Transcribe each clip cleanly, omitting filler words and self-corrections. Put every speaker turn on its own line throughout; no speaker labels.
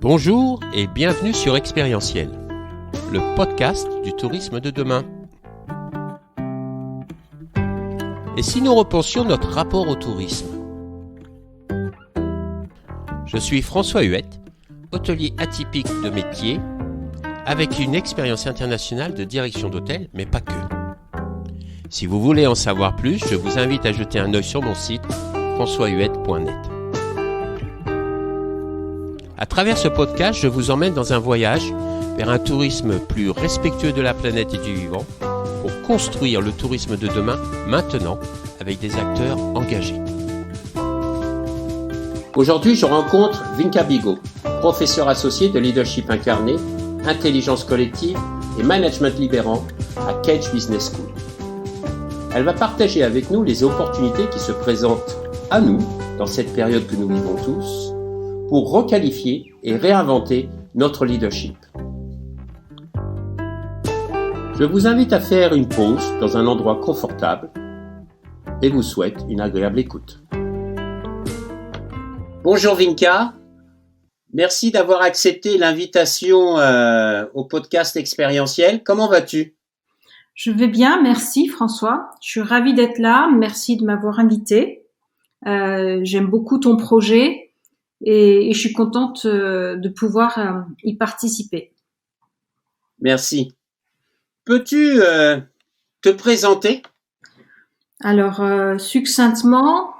Bonjour et bienvenue sur Expérientiel, le podcast du tourisme de demain. Et si nous repensions notre rapport au tourisme ? Je suis François Huette, hôtelier atypique de métier, avec une expérience internationale de direction d'hôtel, mais pas que. Si vous voulez en savoir plus, je vous invite à jeter un œil sur mon site françoishuette.net. À travers ce podcast, je vous emmène dans un voyage vers un tourisme plus respectueux de la planète et du vivant pour construire le tourisme de demain, maintenant, avec des acteurs engagés. Aujourd'hui, je rencontre Vinka Bigot, professeure associée de leadership incarné, intelligence collective et management libérant à Cage Business School. Elle va partager avec nous les opportunités qui se présentent à nous dans cette période que nous vivons tous, pour requalifier et réinventer notre leadership. Je vous invite à faire une pause dans un endroit confortable et vous souhaite une agréable écoute. Bonjour Vinka, merci d'avoir accepté l'invitation au podcast Expérientiel. Comment vas-tu ?
Je vais bien, merci François. Je suis ravie d'être là, merci de m'avoir invité. J'aime beaucoup ton projet. Et je suis contente de pouvoir y participer.
Merci. Peux-tu te présenter ?
Alors, succinctement,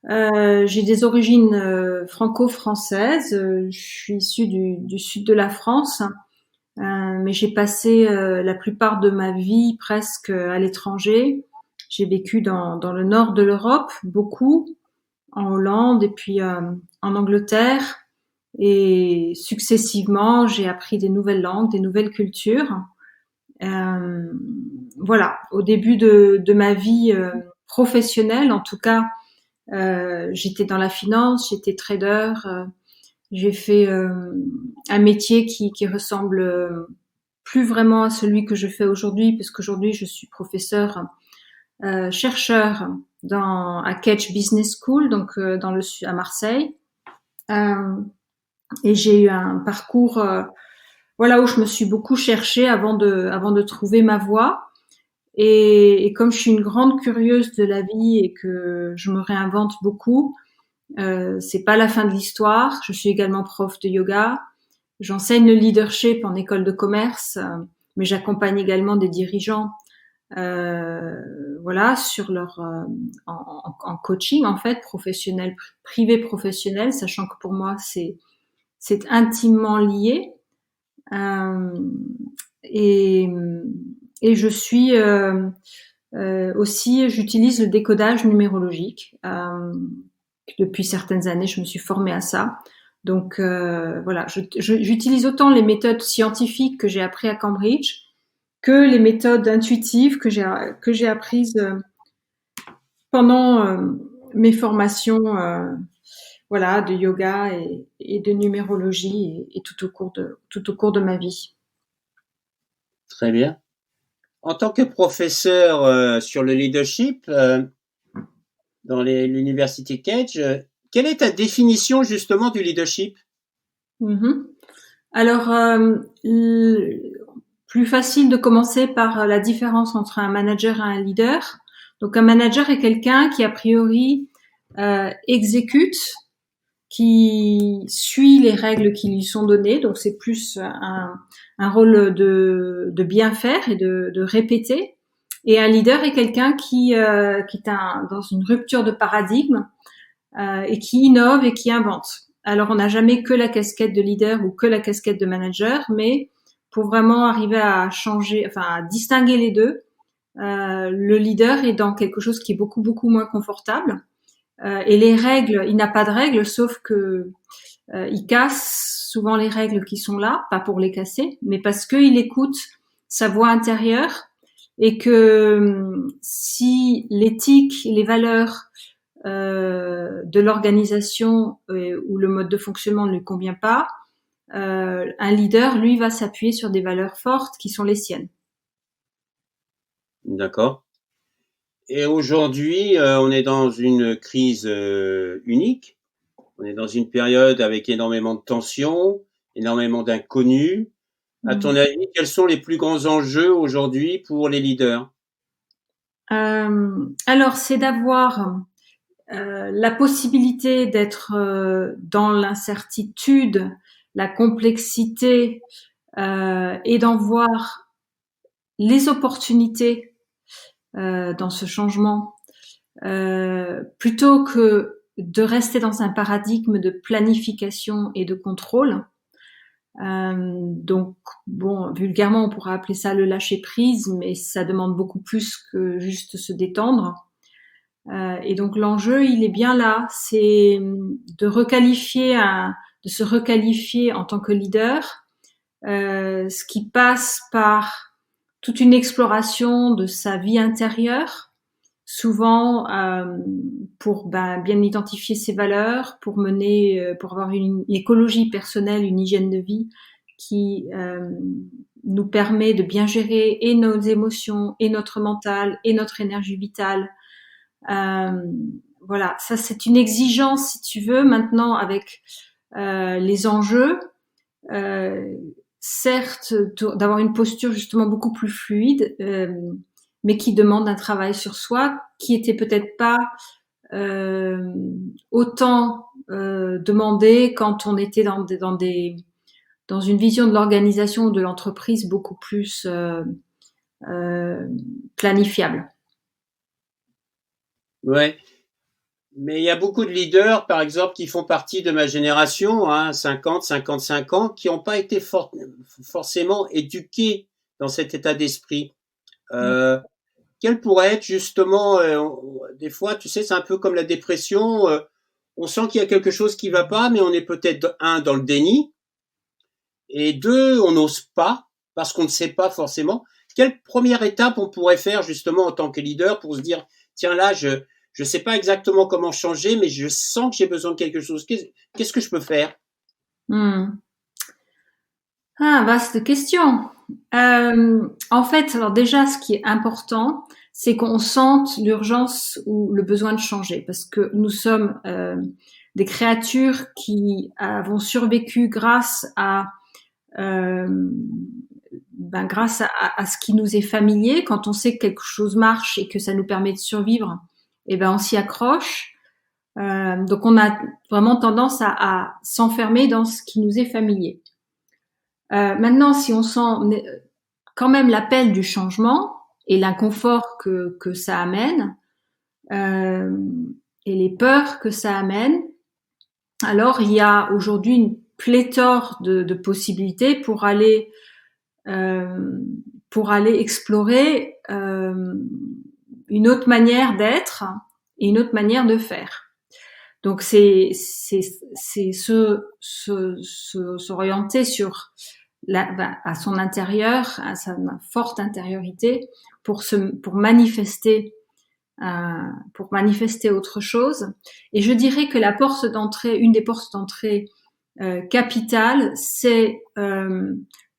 j'ai des origines franco-françaises. Je suis issue du sud de la France, mais j'ai passé la plupart de ma vie presque à l'étranger. J'ai vécu dans le nord de l'Europe, beaucoup, en Hollande et puis en Angleterre, et successivement j'ai appris des nouvelles langues, des nouvelles cultures. Voilà, au début de ma vie professionnelle, en tout cas, j'étais dans la finance, j'étais trader, j'ai fait un métier qui ressemble plus vraiment à celui que je fais aujourd'hui, parce qu'aujourd'hui je suis professeur chercheur à Cage Business School, donc à Marseille, et j'ai eu un parcours voilà, où je me suis beaucoup cherchée avant de trouver ma voie, et comme je suis une grande curieuse de la vie et que je me réinvente beaucoup, c'est pas la fin de l'histoire. Je suis également prof de yoga, j'enseigne le leadership en école de commerce, mais j'accompagne également des dirigeants voilà, sur leur en coaching en fait, professionnel, privé professionnel, sachant que pour moi c'est intimement lié, et je suis aussi, j'utilise le décodage numérologique. Depuis certaines années, je me suis formée à ça. Donc voilà, j'utilise autant les méthodes scientifiques que j'ai appris à Cambridge que les méthodes intuitives que j'ai apprises pendant mes formations voilà, de yoga et de numérologie, et tout au cours de ma vie.
Très bien. En tant que professeur sur le leadership dans l'université Cage, quelle est ta définition justement du leadership ?
Alors, plus facile de commencer par la différence entre un manager et un leader. Donc un manager est quelqu'un qui a priori exécute, qui suit les règles qui lui sont données, donc c'est plus un rôle de bien faire et de répéter. Et un leader est quelqu'un qui est dans une rupture de paradigme et qui innove et qui invente. Alors on n'a jamais que la casquette de leader ou que la casquette de manager, mais pour vraiment arriver à changer, enfin à distinguer les deux, le leader est dans quelque chose qui est beaucoup moins confortable. Et les règles, il n'a pas de règles, sauf que il casse souvent les règles qui sont là, pas pour les casser, mais parce qu'il écoute sa voix intérieure, et que si l'éthique et les valeurs de l'organisation ou le mode de fonctionnement ne lui convient pas, un leader, lui, va s'appuyer sur des valeurs fortes qui sont les siennes.
D'accord. Et aujourd'hui, on est dans une crise unique. On est dans une période avec énormément de tensions. énormément d'inconnus. À ton avis, quels sont les plus grands enjeux aujourd'hui pour les leaders?
Alors, c'est d'avoir la possibilité d'être dans l'incertitude, la complexité, et d'en voir les opportunités dans ce changement, plutôt que de rester dans un paradigme de planification et de contrôle. Donc, bon, vulgairement, on pourrait appeler ça le lâcher prise, mais ça demande beaucoup plus que juste se détendre. Et donc, l'enjeu, il est bien là, c'est de de se requalifier en tant que leader, ce qui passe par toute une exploration de sa vie intérieure, souvent pour bien identifier ses valeurs, pour avoir une écologie personnelle, une hygiène de vie qui nous permet de bien gérer et nos émotions, et notre mental, et notre énergie vitale. Voilà, ça c'est une exigence, si tu veux, maintenant avec les enjeux. Certes, d'avoir une posture justement beaucoup plus fluide, mais qui demande un travail sur soi, qui était peut-être pas autant demandé quand on était dans une vision de l'organisation ou de l'entreprise beaucoup plus planifiable.
Ouais. Mais il y a beaucoup de leaders, par exemple, qui font partie de ma génération, 50, 55 ans, qui n'ont pas été forcément éduqués dans cet état d'esprit. Quel pourrait être justement, des fois, tu sais, c'est un peu comme la dépression, on sent qu'il y a quelque chose qui va pas, mais on est peut-être, dans le déni, et deux, on n'ose pas, parce qu'on ne sait pas forcément. Quelle première étape on pourrait faire justement en tant que leader pour se dire, tiens là, je sais pas exactement comment changer, mais je sens que j'ai besoin de quelque chose. Qu'est-ce que je peux faire?
Vaste question. En fait, alors déjà, ce qui est important, c'est qu'on sente l'urgence ou le besoin de changer, parce que nous sommes des créatures qui avons survécu grâce à ce qui nous est familier. Quand on sait que quelque chose marche et que ça nous permet de survivre, on s'y accroche. Donc on a vraiment tendance à s'enfermer dans ce qui nous est familier. Maintenant, si on sent quand même l'appel du changement et l'inconfort que ça amène, et les peurs que ça amène, alors il y a aujourd'hui une pléthore de possibilités pour aller explorer une autre manière d'être et une autre manière de faire. Donc c'est s'orienter sur à son intérieur, à sa forte intériorité pour manifester autre chose. Et je dirais que une des portes d'entrée capitales, c'est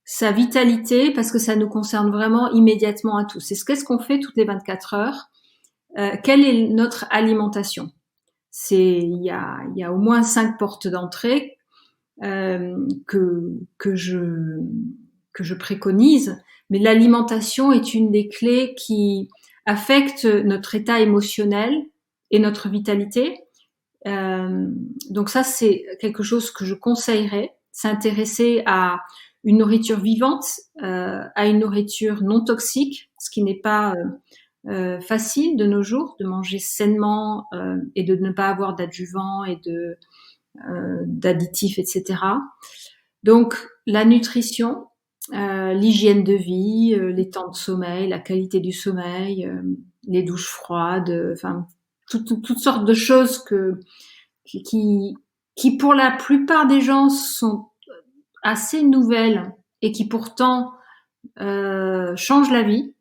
sa vitalité, parce que ça nous concerne vraiment immédiatement à tous. Qu'est-ce qu'on fait toutes les 24 heures? Quelle est notre alimentation? Il y a au moins 5 portes d'entrée que je préconise, mais l'alimentation est une des clés qui affecte notre état émotionnel et notre vitalité. Donc ça, c'est quelque chose que je conseillerais, s'intéresser à une nourriture vivante, à une nourriture non toxique, ce qui n'est pas facile de nos jours, de manger sainement et de ne pas avoir d'adjuvants et d'additifs, etc. Donc la nutrition, l'hygiène de vie, les temps de sommeil, la qualité du sommeil, les douches froides, enfin toutes sortes de choses qui pour la plupart des gens sont assez nouvelles et qui pourtant changent la vie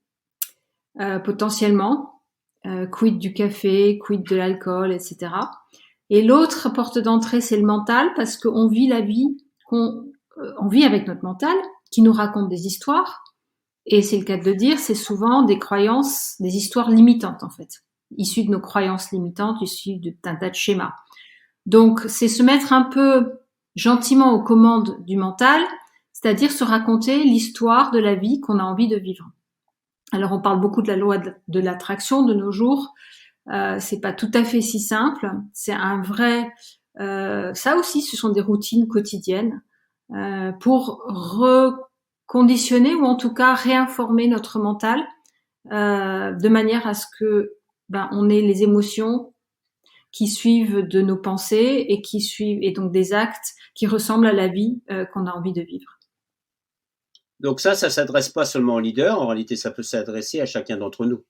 potentiellement. Quid du café, quid de l'alcool, etc. Et l'autre porte d'entrée, c'est le mental, parce qu'on vit la vie, on vit avec notre mental, qui nous raconte des histoires. Et c'est le cas de le dire, c'est souvent des croyances, des histoires limitantes en fait, issues de nos croyances limitantes, issues d'un tas de schémas. Donc c'est se mettre un peu gentiment aux commandes du mental, c'est-à-dire se raconter l'histoire de la vie qu'on a envie de vivre. Alors on parle beaucoup de la loi de l'attraction de nos jours. C'est pas tout à fait si simple. C'est un vrai. Ça aussi, ce sont des routines quotidiennes pour reconditionner ou en tout cas réinformer notre mental de manière à ce que on ait les émotions qui suivent de nos pensées et qui suivent et donc des actes qui ressemblent à la vie qu'on a envie de vivre.
Donc ça s'adresse pas seulement aux leaders, en réalité ça peut s'adresser à chacun d'entre nous.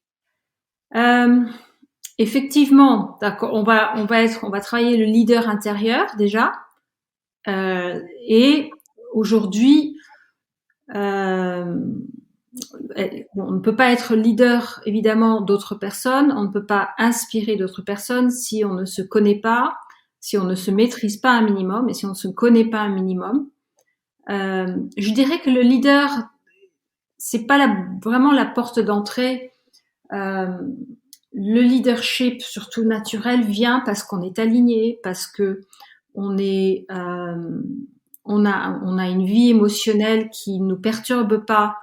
Effectivement, d'accord, on va travailler le leader intérieur déjà, et aujourd'hui, on ne peut pas être leader évidemment d'autres personnes, on ne peut pas inspirer d'autres personnes si on ne se connaît pas, si on ne se maîtrise pas un minimum et si on ne se connaît pas un minimum. Je dirais que le leader, c'est pas vraiment la porte d'entrée. Le leadership, surtout naturel, vient parce qu'on est aligné, parce que on a une vie émotionnelle qui nous perturbe pas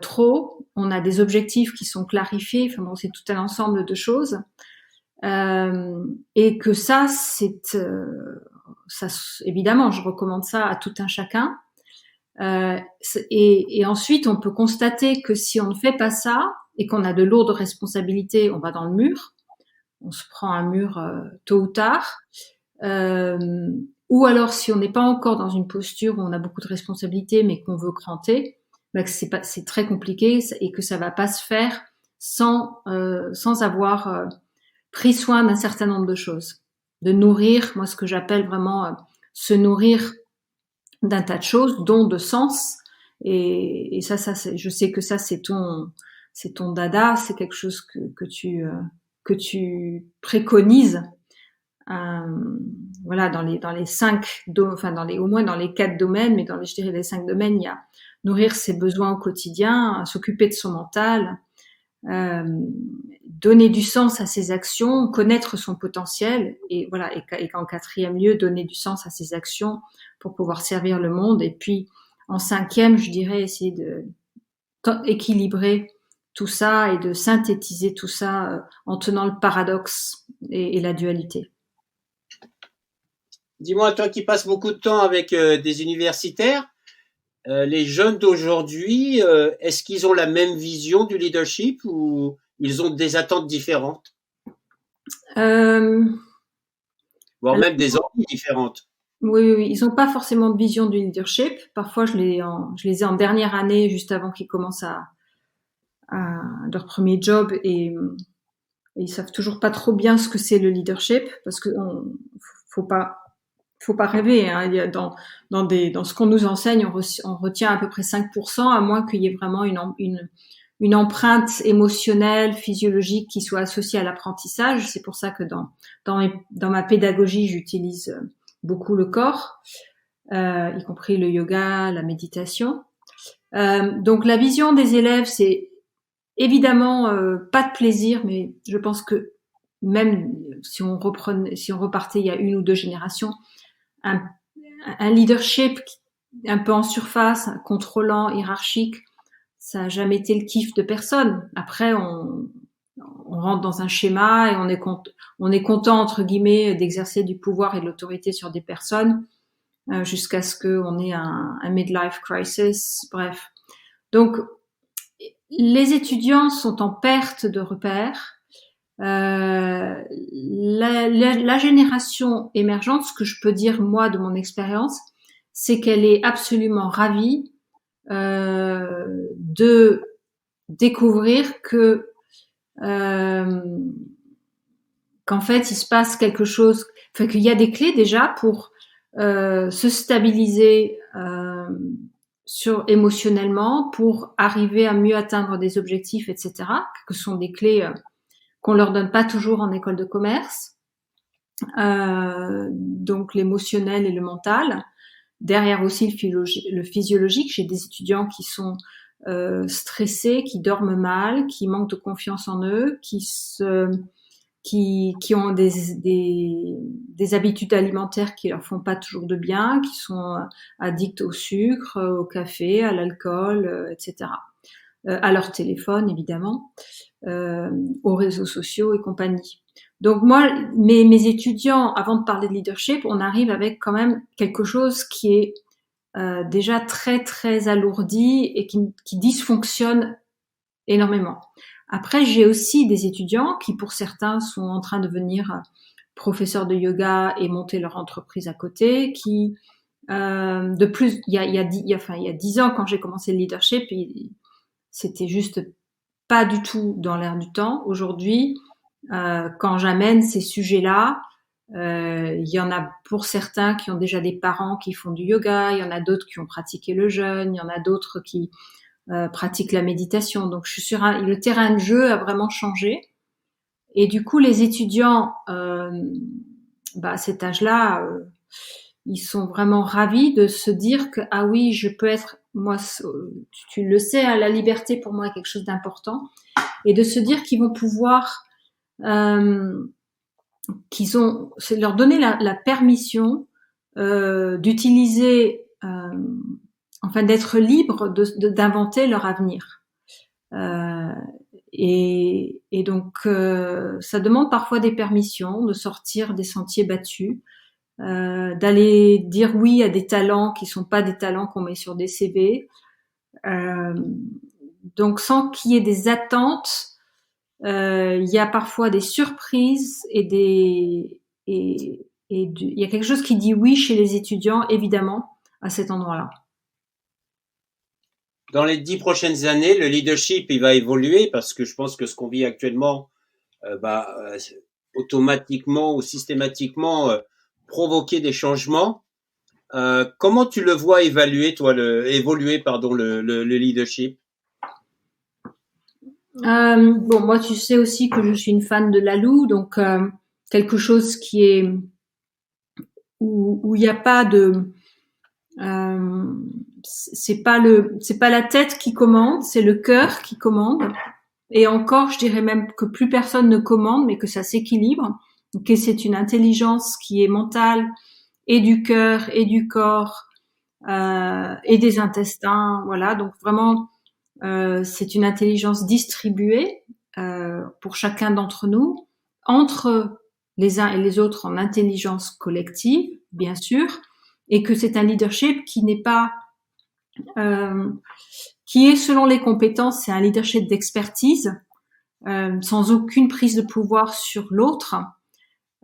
trop. On a des objectifs qui sont clarifiés. Enfin bon, c'est tout un ensemble de choses. Et que ça, évidemment, je recommande ça à tout un chacun. Et ensuite, on peut constater que si on ne fait pas ça et qu'on a de lourdes responsabilités, on va dans le mur. On se prend un mur tôt ou tard. Ou alors, si on n'est pas encore dans une posture où on a beaucoup de responsabilités mais qu'on veut cranter, c'est très compliqué et que ça va pas se faire sans avoir pris soin d'un certain nombre de choses. De nourrir, moi ce que j'appelle vraiment se nourrir d'un tas de choses, dont de sens. Et ça, je sais que ça, c'est ton dada, c'est quelque chose que tu préconises. Voilà, dans les au moins dans les 4 domaines, mais je dirais les 5 domaines, il y a nourrir ses besoins au quotidien, s'occuper de son mental, donner du sens à ses actions, connaître son potentiel, et voilà, et en 4e lieu, donner du sens à ses actions pour pouvoir servir le monde. Et puis en 5e, je dirais essayer de équilibrer tout ça et de synthétiser tout ça en tenant le paradoxe et la dualité.
Dis-moi, toi qui passes beaucoup de temps avec des universitaires, les jeunes d'aujourd'hui, est-ce qu'ils ont la même vision du leadership ou ils ont des attentes différentes, voire même des envies différentes?
Oui, ils n'ont pas forcément de vision du leadership. Parfois, je les ai en dernière année, juste avant qu'ils commencent à leur premier job, et ils savent toujours pas trop bien ce que c'est le leadership, parce que faut pas rêver, hein. Il y a dans ce qu'on nous enseigne, on retient à peu près 5%, à moins qu'il y ait vraiment une empreinte émotionnelle, physiologique qui soit associée à l'apprentissage. C'est pour ça que dans ma pédagogie, j'utilise beaucoup le corps, y compris le yoga, la méditation. Donc la vision des élèves, c'est évidemment pas de plaisir, mais je pense que même si on repartait il y a 1 ou 2 générations, un leadership un peu en surface, contrôlant, hiérarchique, ça n'a jamais été le kiff de personne. Après, on rentre dans un schéma et on est content entre guillemets d'exercer du pouvoir et de l'autorité sur des personnes jusqu'à ce qu'on ait un midlife crisis. Bref, donc les étudiants sont en perte de repères. La génération émergente, ce que je peux dire moi de mon expérience, c'est qu'elle est absolument ravie de découvrir qu'en fait il se passe quelque chose, enfin qu'il y a des clés déjà pour se stabiliser émotionnellement, pour arriver à mieux atteindre des objectifs, etc. Que sont des clés qu'on leur donne pas toujours en école de commerce. Donc l'émotionnel et le mental. Derrière aussi le physiologique. J'ai des étudiants qui sont stressés, qui dorment mal, qui manquent de confiance en eux, qui qui ont des habitudes alimentaires qui leur font pas toujours de bien, qui sont addicts au sucre, au café, à l'alcool, etc. À leur téléphone, évidemment, aux réseaux sociaux et compagnie. Donc moi, mes étudiants, avant de parler de leadership, on arrive avec quand même quelque chose qui est déjà très très alourdi et qui dysfonctionne énormément. Après, j'ai aussi des étudiants qui, pour certains, sont en train de devenir professeurs de yoga et monter leur entreprise à côté, qui, de plus, il y a 10 ans, quand j'ai commencé le leadership, c'était juste pas du tout dans l'air du temps. Aujourd'hui, quand j'amène ces sujets-là, il y en a pour certains qui ont déjà des parents qui font du yoga, il y en a d'autres qui ont pratiqué le jeûne, il y en a d'autres qui pratique la méditation. Donc, je suis sur le terrain de jeu a vraiment changé. Et du coup, les étudiants, à cet âge-là, ils sont vraiment ravis de se dire que ah oui, je peux être moi. Tu le sais, hein, la liberté pour moi est quelque chose d'important, et de se dire qu'ils vont pouvoir, c'est leur donner la permission d'utiliser. Enfin, d'être libre d'inventer leur avenir. Et donc, ça demande parfois des permissions, de sortir des sentiers battus, d'aller dire oui à des talents qui sont pas des talents qu'on met sur des CV. Donc, sans qu'il y ait des attentes, il y a parfois des surprises il y a quelque chose qui dit oui chez les étudiants, évidemment, à cet endroit-là.
Dans les 10 prochaines années, le leadership, il va évoluer parce que je pense que ce qu'on vit actuellement va automatiquement ou systématiquement provoquer des changements. Comment tu le vois évoluer le leadership?
Bon, moi, tu sais aussi que je suis une fan de Lalou, donc quelque chose qui est où il n'y a pas de c'est pas la tête qui commande, c'est le cœur qui commande. Et encore, je dirais même que plus personne ne commande, mais que ça s'équilibre, que c'est une intelligence qui est mentale et du cœur et du corps et des intestins. Voilà, donc vraiment, c'est une intelligence distribuée pour chacun d'entre nous, entre les uns et les autres en intelligence collective, bien sûr, et que c'est un leadership qui n'est pas qui est selon les compétences, c'est un leadership d'expertise, sans aucune prise de pouvoir sur l'autre,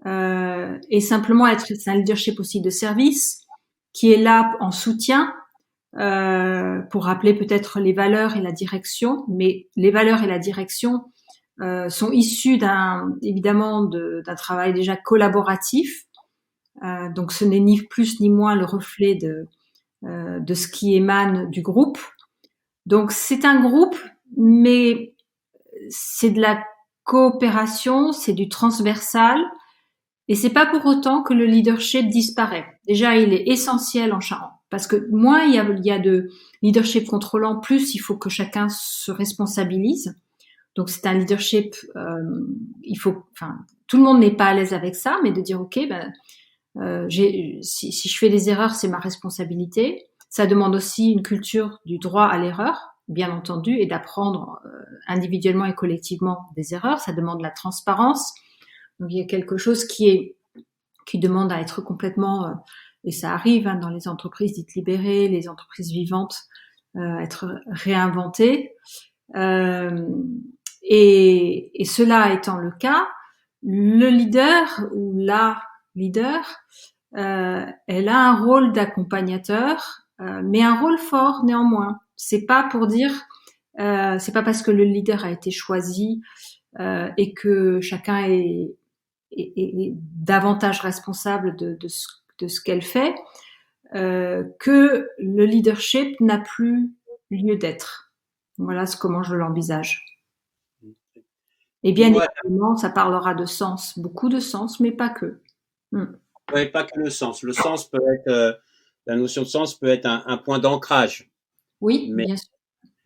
et simplement c'est un leadership aussi de service qui est là en soutien pour rappeler peut-être les valeurs et la direction, mais les valeurs et la direction sont issues évidemment d'un travail déjà collaboratif. Donc ce n'est ni plus ni moins le reflet de ce qui émane du groupe. Donc c'est un groupe, mais c'est de la coopération, c'est du transversal, et c'est pas pour autant que le leadership disparaît. Déjà, il est essentiel en Charente, parce que moins il y a de leadership contrôlant, plus il faut que chacun se responsabilise. Donc c'est un leadership, tout le monde n'est pas à l'aise avec ça, mais de dire ok, si je fais des erreurs, c'est ma responsabilité. Ça demande aussi une culture du droit à l'erreur, bien entendu, et d'apprendre individuellement et collectivement des erreurs. Ça demande la transparence. Donc il y a quelque chose qui demande à être complètement, et ça arrive dans les entreprises dites libérées, les entreprises vivantes, être réinventées. Et cela étant le cas, le leader ou la leader, elle a un rôle d'accompagnateur, mais un rôle fort néanmoins. C'est pas pour dire, c'est pas parce que le leader a été choisi et que chacun est davantage responsable de ce qu'elle fait que le leadership n'a plus lieu d'être. Voilà comment je l'envisage. Et bien évidemment, ça parlera de sens, beaucoup de sens, mais pas que.
Ouais, pas que le sens. Le sens peut être, la notion de sens peut être un point d'ancrage.
Oui, bien sûr.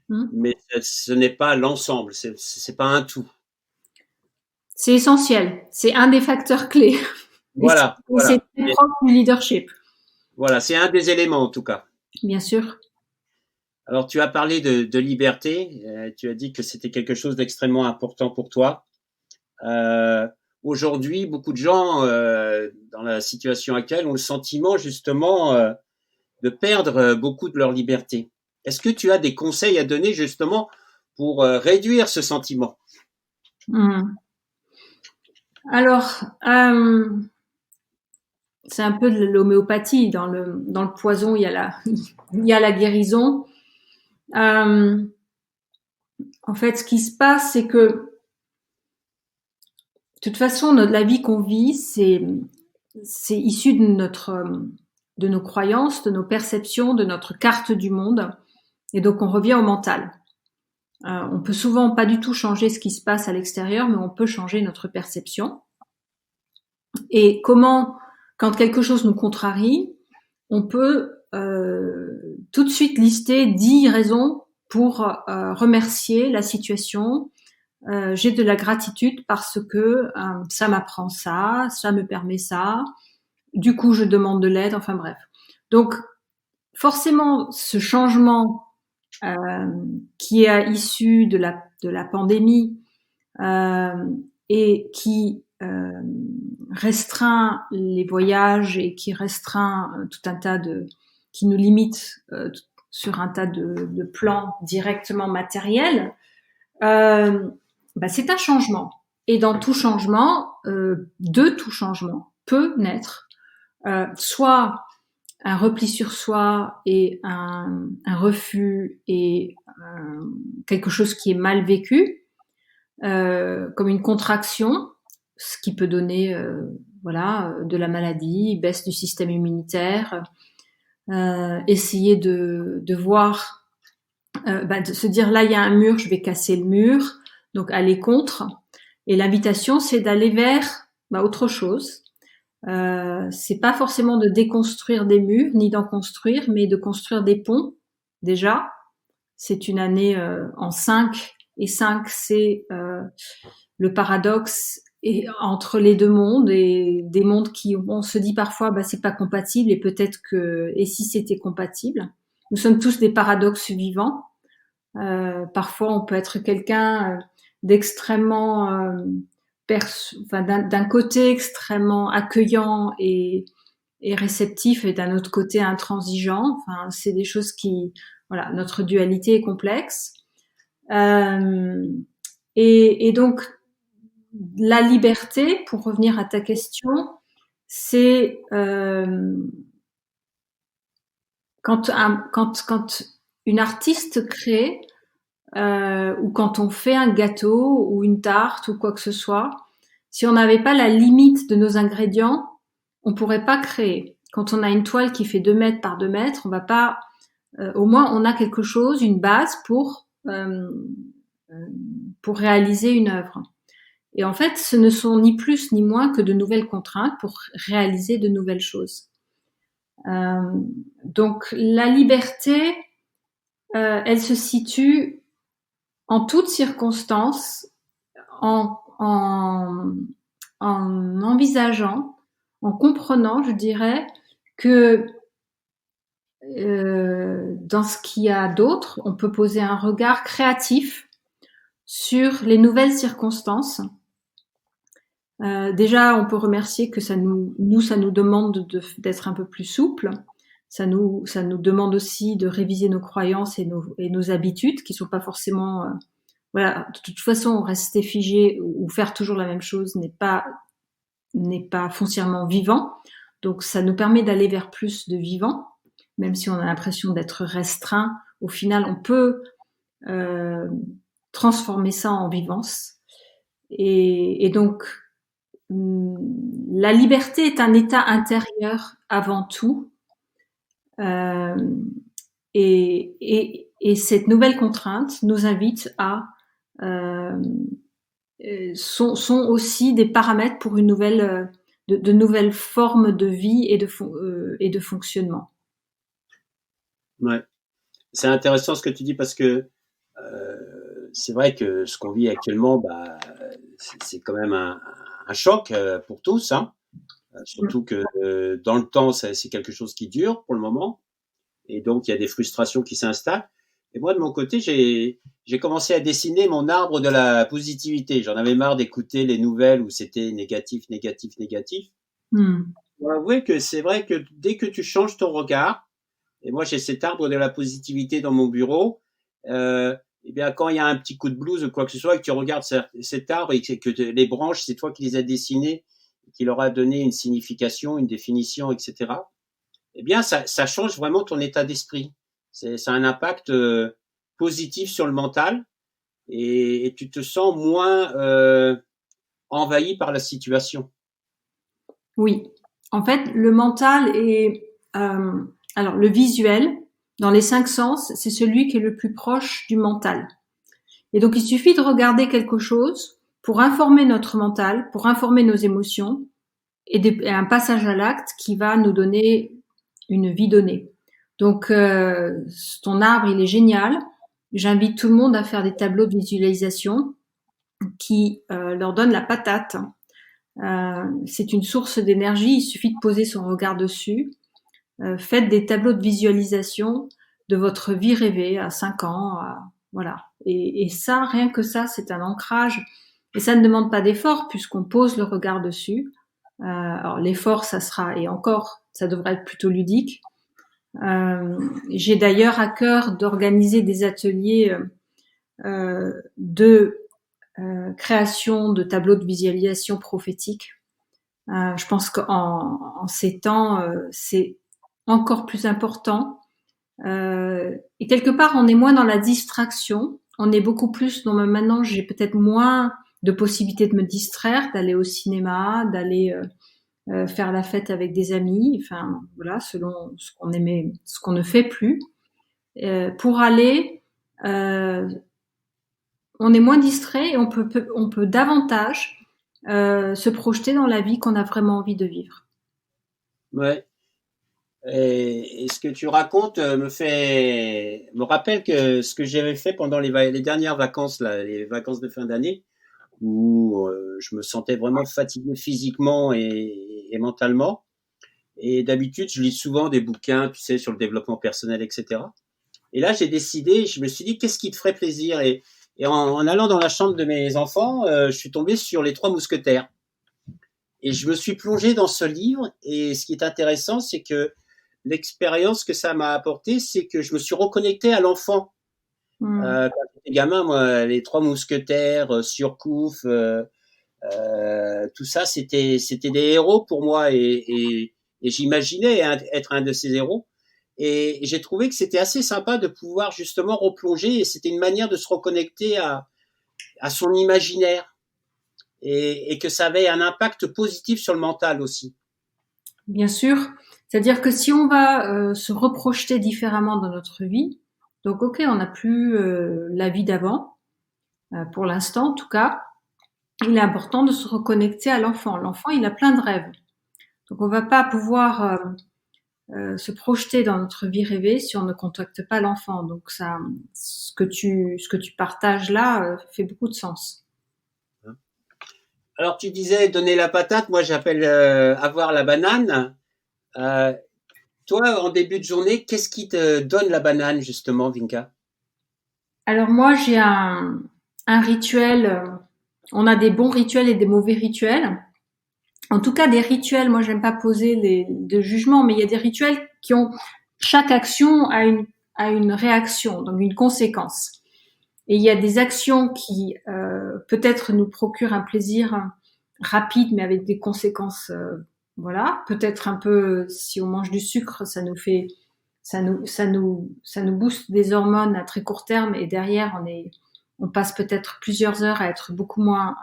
Mais ce n'est pas l'ensemble, c'est pas un tout.
C'est essentiel. C'est un des facteurs clés.
Voilà,
Et c'est très propre du leadership.
Voilà, c'est un des éléments en tout cas.
Bien sûr.
Alors, tu as parlé de liberté. Tu as dit que c'était quelque chose d'extrêmement important pour toi. Aujourd'hui, beaucoup de gens, dans la situation actuelle, ont le sentiment justement de perdre beaucoup de leur liberté. Est-ce que tu as des conseils à donner justement pour réduire ce sentiment?
Alors, c'est un peu de l'homéopathie. Dans le poison, il y a la guérison. En fait, ce qui se passe, c'est que de toute façon, la vie qu'on vit, c'est issu de nos croyances, de nos perceptions, de notre carte du monde. Et donc, on revient au mental. On peut souvent pas du tout changer ce qui se passe à l'extérieur, mais on peut changer notre perception. Et comment, quand quelque chose nous contrarie, on peut tout de suite lister 10 raisons pour remercier la situation. J'ai de la gratitude parce que ça m'apprend ça, ça me permet ça. Du coup, je demande de l'aide. Enfin bref. Donc, forcément, ce changement qui est issu de la pandémie et qui restreint les voyages et qui restreint tout un tas qui nous limite sur un tas de plans directement matériels, c'est un changement. Et dans tout changement, de tout changement peut naître soit un repli sur soi et un refus et quelque chose qui est mal vécu, comme une contraction, ce qui peut donner de la maladie, baisse du système immunitaire, essayer de voir, de se dire là il y a un mur, je vais casser le mur, donc aller contre. Et l'invitation, c'est d'aller vers autre chose. C'est pas forcément de déconstruire des murs ni d'en construire, mais de construire des ponts. Déjà, c'est une année en 5, et 5 c'est le paradoxe entre les deux mondes, et des mondes qui, on se dit parfois c'est pas compatible, et peut-être que, et si c'était compatible. Nous sommes tous des paradoxes vivants. Parfois on peut être quelqu'un d'extrêmement d'un côté extrêmement accueillant et réceptif, et d'un autre côté intransigeant. Enfin, c'est des choses qui, notre dualité est complexe. Et donc, la liberté, pour revenir à ta question, c'est quand une artiste crée, ou quand on fait un gâteau ou une tarte ou quoi que ce soit, si on n'avait pas la limite de nos ingrédients, on pourrait pas créer. Quand on a une toile qui fait 2 mètres par 2 mètres, on va pas. Au moins, on a quelque chose, une base pour réaliser une œuvre. Et en fait, ce ne sont ni plus ni moins que de nouvelles contraintes pour réaliser de nouvelles choses. Donc, la liberté, elle se situe en toutes circonstances, en envisageant, en comprenant, je dirais, que dans ce qu'il y a d'autre, on peut poser un regard créatif sur les nouvelles circonstances. Déjà, on peut remercier que ça nous demande d'être un peu plus souple. Ça nous demande aussi de réviser nos croyances et nos habitudes, qui sont pas forcément de toute façon, rester figé ou faire toujours la même chose n'est pas foncièrement vivant. Donc, ça nous permet d'aller vers plus de vivant, même si on a l'impression d'être restreint. Au final, on peut transformer ça en vivance. Et donc, la liberté est un état intérieur avant tout. Et cette nouvelle contrainte nous invite à sont aussi des paramètres pour une nouvelle, de nouvelles formes de vie et de fonctionnement.
Ouais, c'est intéressant ce que tu dis, parce que c'est vrai que ce qu'on vit actuellement, c'est quand même un choc pour tous, hein. Surtout que dans le temps, c'est quelque chose qui dure pour le moment. Et donc, il y a des frustrations qui s'installent. Et moi, de mon côté, j'ai commencé à dessiner mon arbre de la positivité. J'en avais marre d'écouter les nouvelles où c'était négatif, négatif, négatif.
Hmm.
Je dois avouer que c'est vrai que dès que tu changes ton regard, et moi j'ai cet arbre de la positivité dans mon bureau, et bien quand il y a un petit coup de blues ou quoi que ce soit, et que tu regardes cet arbre et que les branches, c'est toi qui les as dessinées, qui leur a donné une signification, une définition, etc. Eh bien ça change vraiment ton état d'esprit. Ça a un impact positif sur le mental et tu te sens moins envahi par la situation.
Oui. En fait, le mental est, alors le visuel, dans les 5 sens, c'est celui qui est le plus proche du mental. Et donc, il suffit de regarder quelque chose pour informer notre mental, pour informer nos émotions, et un passage à l'acte qui va nous donner une vie donnée. Donc, ton arbre, il est génial. J'invite tout le monde à faire des tableaux de visualisation qui leur donnent la patate. C'est une source d'énergie, il suffit de poser son regard dessus. Faites des tableaux de visualisation de votre vie rêvée à 5 ans, voilà. Et ça, rien que ça, c'est un ancrage. Et ça ne demande pas d'effort puisqu'on pose le regard dessus. Alors l'effort, ça sera, et encore, ça devrait être plutôt ludique. J'ai d'ailleurs à cœur d'organiser des ateliers de création de tableaux de visualisation prophétique. Je pense qu'en ces temps, c'est encore plus important. Et quelque part, on est moins dans la distraction. On est beaucoup plus dans maintenant, j'ai peut-être moins de possibilités de me distraire, d'aller au cinéma, d'aller faire la fête avec des amis, enfin voilà, selon ce qu'on aimait, ce qu'on ne fait plus. Pour aller, on est moins distrait et on peut davantage se projeter dans la vie qu'on a vraiment envie de vivre.
Ouais. Et ce que tu racontes me rappelle que ce que j'avais fait pendant les dernières vacances, là, les vacances de fin d'année, où je me sentais vraiment fatigué physiquement et mentalement. Et d'habitude, je lis souvent des bouquins, tu sais, sur le développement personnel, etc. Et là, j'ai décidé, je me suis dit, qu'est-ce qui te ferait plaisir? Et en allant dans la chambre de mes enfants, je suis tombé sur Les Trois Mousquetaires. Et je me suis plongé dans ce livre. Et ce qui est intéressant, c'est que l'expérience que ça m'a apporté, c'est que je me suis reconnecté à l'enfant. Quand j'étais gamin, moi, les Trois Mousquetaires, Surcouf, tout ça, c'était des héros pour moi et j'imaginais être un de ces héros. Et j'ai trouvé que c'était assez sympa de pouvoir justement replonger et c'était une manière de se reconnecter à son imaginaire et que ça avait un impact positif sur le mental aussi.
Bien sûr, c'est-à-dire que si on va se reprojeter différemment dans notre vie, donc ok, on n'a plus la vie d'avant, pour l'instant en tout cas, il est important de se reconnecter à l'enfant. L'enfant, il a plein de rêves. Donc on va pas pouvoir se projeter dans notre vie rêvée si on ne contacte pas l'enfant. Donc ça, ce que tu partages là fait beaucoup de sens.
Alors tu disais donner la patate, moi j'appelle avoir la banane. Euh, Toi, en début de journée, qu'est-ce qui te donne la banane justement, Vinka?
Alors moi, j'ai un rituel. On a des bons rituels et des mauvais rituels. En tout cas, des rituels. Moi, j'aime pas poser de jugement, mais il y a des rituels qui ont chaque action a une réaction, donc une conséquence. Et il y a des actions qui peut-être nous procurent un plaisir rapide, mais avec des conséquences. Voilà, peut-être un peu si on mange du sucre, ça nous booste des hormones à très court terme et derrière on passe peut-être plusieurs heures à être beaucoup moins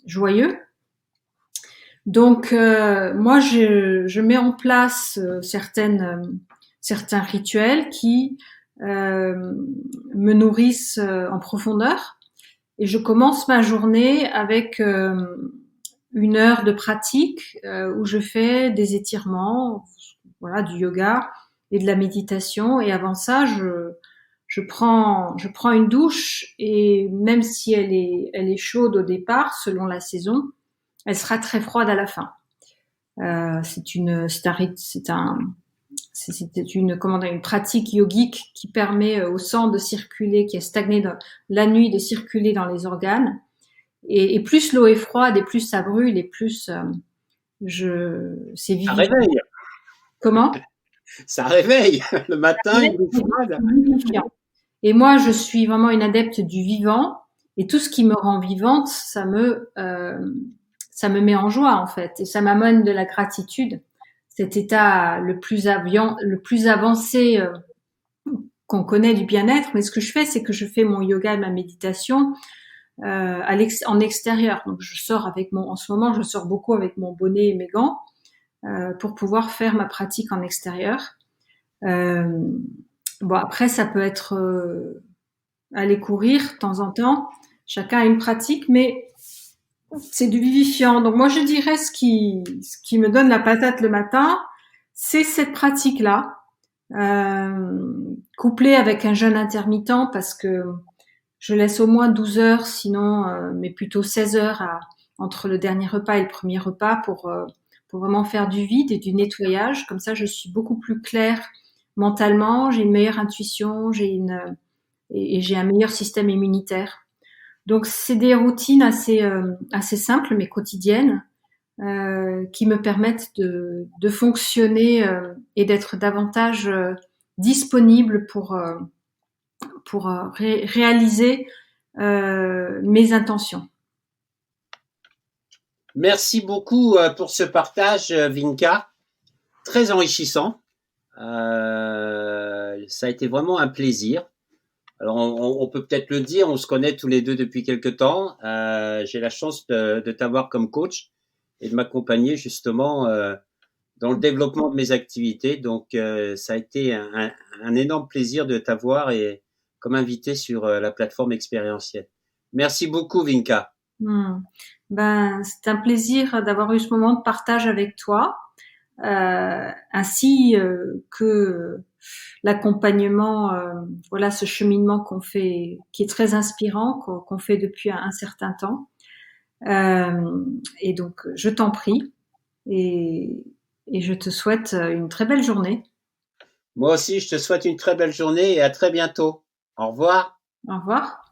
joyeux. Donc moi je mets en place certains rituels qui me nourrissent en profondeur et je commence ma journée avec 1 heure de pratique où je fais des étirements, voilà, du yoga et de la méditation. Et avant ça, je prends une douche et même si elle est chaude au départ, selon la saison, elle sera très froide à la fin. C'est une pratique yogique qui permet au sang de circuler, qui est stagné la nuit, de circuler dans les organes. Et plus l'eau est froide et plus ça brûle et plus c'est vivifiant.
Ça réveille.
Comment?
Ça réveille le matin, une eau froide.
Et moi, je suis vraiment une adepte du vivant et tout ce qui me rend vivante, ça me met en joie en fait et ça m'amène de la gratitude. Cet état le plus avancé qu'on connaît du bien-être. Mais ce que je fais, c'est que je fais mon yoga et ma méditation en extérieur. Donc en ce moment, je sors beaucoup avec mon bonnet et mes gants pour pouvoir faire ma pratique en extérieur. Bon, après, ça peut être aller courir de temps en temps. Chacun a une pratique, mais c'est du vivifiant. Donc moi, je dirais ce qui me donne la patate le matin, c'est cette pratique-là, couplée avec un jeûne intermittent parce que je laisse au moins 12 heures, sinon, mais plutôt 16 heures entre le dernier repas et le premier repas pour vraiment faire du vide et du nettoyage. Comme ça, je suis beaucoup plus claire mentalement, j'ai une meilleure intuition, et j'ai un meilleur système immunitaire. Donc, c'est des routines assez simples mais quotidiennes qui me permettent de fonctionner et d'être davantage disponible pour réaliser mes intentions.
Merci beaucoup pour ce partage, Vinka. Très enrichissant. Ça a été vraiment un plaisir. Alors, on peut peut-être le dire, on se connaît tous les deux depuis quelque temps. J'ai la chance de t'avoir comme coach et de m'accompagner justement dans le développement de mes activités. Donc, ça a été un énorme plaisir de t'avoir et comme invité sur la plateforme expérientielle. Merci beaucoup, Vinka.
C'est un plaisir d'avoir eu ce moment de partage avec toi, ainsi que l'accompagnement, ce cheminement qu'on fait, qui est très inspirant, qu'on fait depuis un certain temps. Et donc, je t'en prie et je te souhaite une très belle journée.
Moi aussi, je te souhaite une très belle journée et à très bientôt. Au revoir.
Au revoir.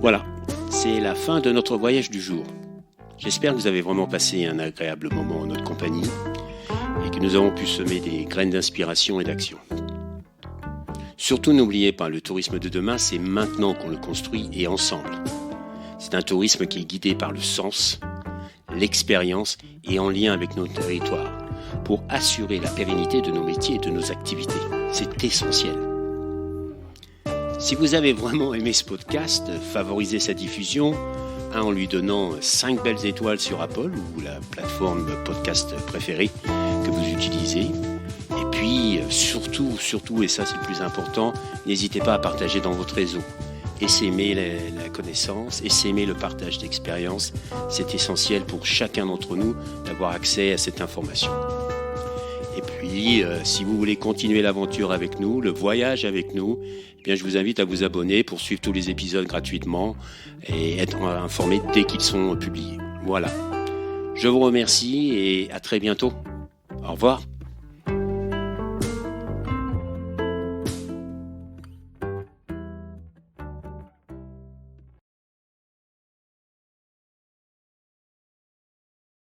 Voilà, c'est la fin de notre voyage du jour. J'espère que vous avez vraiment passé un agréable moment en notre compagnie et que nous avons pu semer des graines d'inspiration et d'action. Surtout n'oubliez pas, le tourisme de demain, c'est maintenant qu'on le construit et ensemble. C'est un tourisme qui est guidé par le sens, l'expérience et en lien avec nos territoires pour assurer la pérennité de nos métiers et de nos activités. C'est essentiel. Si vous avez vraiment aimé ce podcast, favorisez sa diffusion en lui donnant 5 belles étoiles sur Apple ou la plateforme podcast préférée que vous utilisez. Et puis, surtout, et ça c'est le plus important, n'hésitez pas à partager dans votre réseau. Essaimer la connaissance, essaimer le partage d'expérience. C'est essentiel pour chacun d'entre nous d'avoir accès à cette information. Et puis, si vous voulez continuer l'aventure avec nous, le voyage avec nous, eh bien, je vous invite à vous abonner pour suivre tous les épisodes gratuitement et être informé dès qu'ils sont publiés. Voilà. Je vous remercie et à très bientôt. Au revoir.